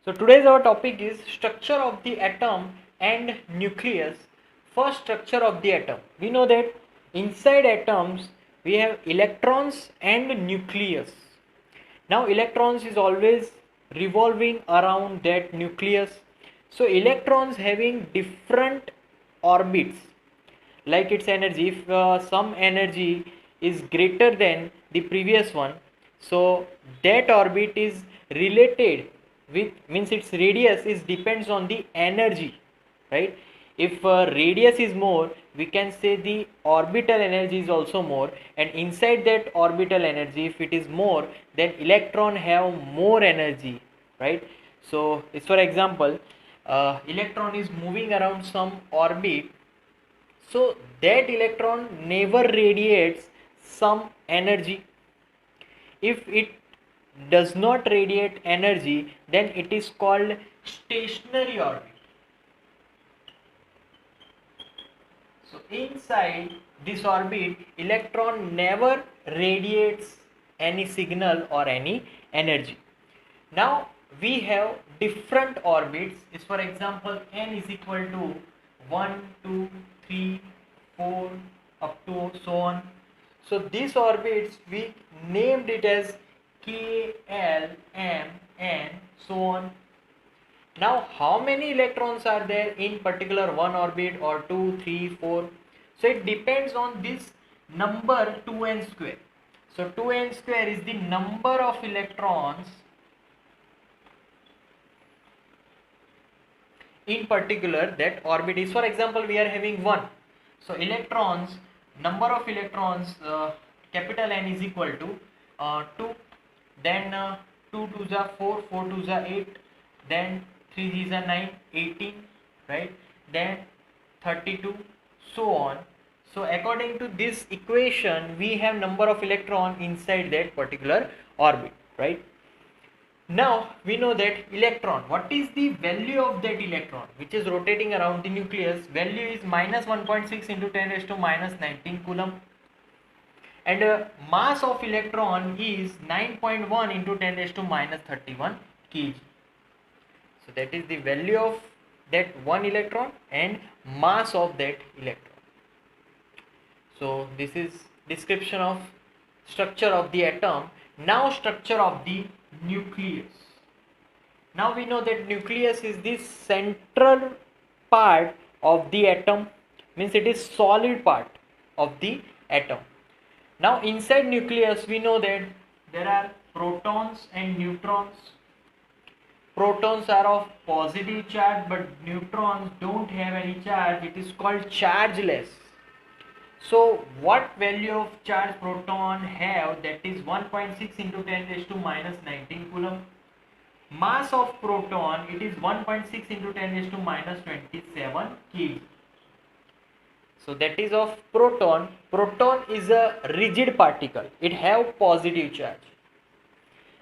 So today's our topic is structure of the atom and nucleus. First, structure of the atom. We know that inside atoms we have electrons and nucleus. Now electrons is always revolving around that nucleus. So electrons having different orbits like its energy. If some energy is greater than the previous one, so that orbit is related with, means its radius is depends on the energy, right? If radius is more, we can say the orbital energy is also more, and inside that orbital energy, if it is more, then electron have more energy, right? So it's, for example, electron is moving around some orbit, so that electron never radiates some energy. If it does not radiate energy, then it is called stationary orbit. So inside this orbit, electron never radiates any signal or any energy. Now we have different orbits. Is, for example, n is equal to 1, 2, 3, 4 up to so on. So these orbits we named it as K, L, M, N, so on. Now how many electrons are there in particular one orbit, or 2, 3, 4? So it depends on this number 2n square. So 2n square is the number of electrons in particular that orbit is. For example, we are having 1. So electrons, number of electrons, capital N is equal to 2, then 2 2s are 4, 4 2s are 8, then 3 3s are 9, 18, right? Then 32, so on. So according to this equation, we have number of electron inside that particular orbit, right? Now we know that electron, what is the value of that electron which is rotating around the nucleus? Value is minus 1.6 into 10 raised to minus 19 coulomb, and mass of electron is 9.1 into 10 raised to minus 31 kg. So that is the value of that one electron and mass of that electron. So this is description of structure of the atom. Now structure of the nucleus. Now we know that nucleus is the central part of the atom, means it is solid part of the atom. Now inside nucleus we know that there are protons and neutrons. Protons are of positive charge, but neutrons don't have any charge. It is called chargeless. So what value of charge proton have? That is 1.6 into 10 raised to minus 19 coulomb. Mass of proton, it is 1.6 into 10 raised to minus 27 kg. So that is of proton. Proton is a rigid particle. It have positive charge.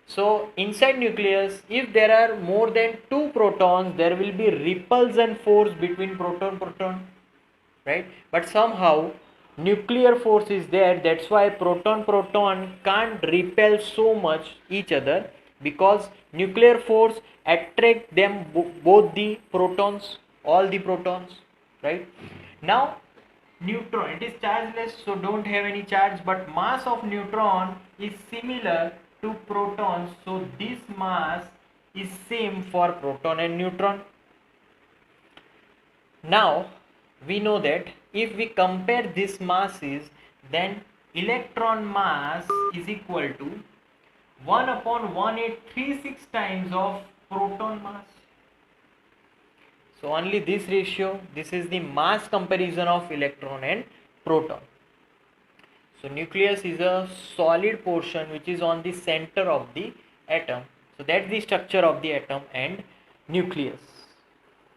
So inside nucleus, if there are more than 2 protons, there will be repulsion force between proton, right? But somehow nuclear force is there, that's why proton can't repel so much each other, because nuclear force attract them both the protons, all the protons, right? Now neutron, it is chargeless, so don't have any charge, but mass of neutron is similar to protons, so this mass is same for proton and neutron. Now we know that if we compare these masses, then electron mass is equal to 1 upon 1836 times of proton mass. So only this ratio, this is the mass comparison of electron and proton. So nucleus is a solid portion which is on the center of the atom. So that's the structure of the atom and nucleus.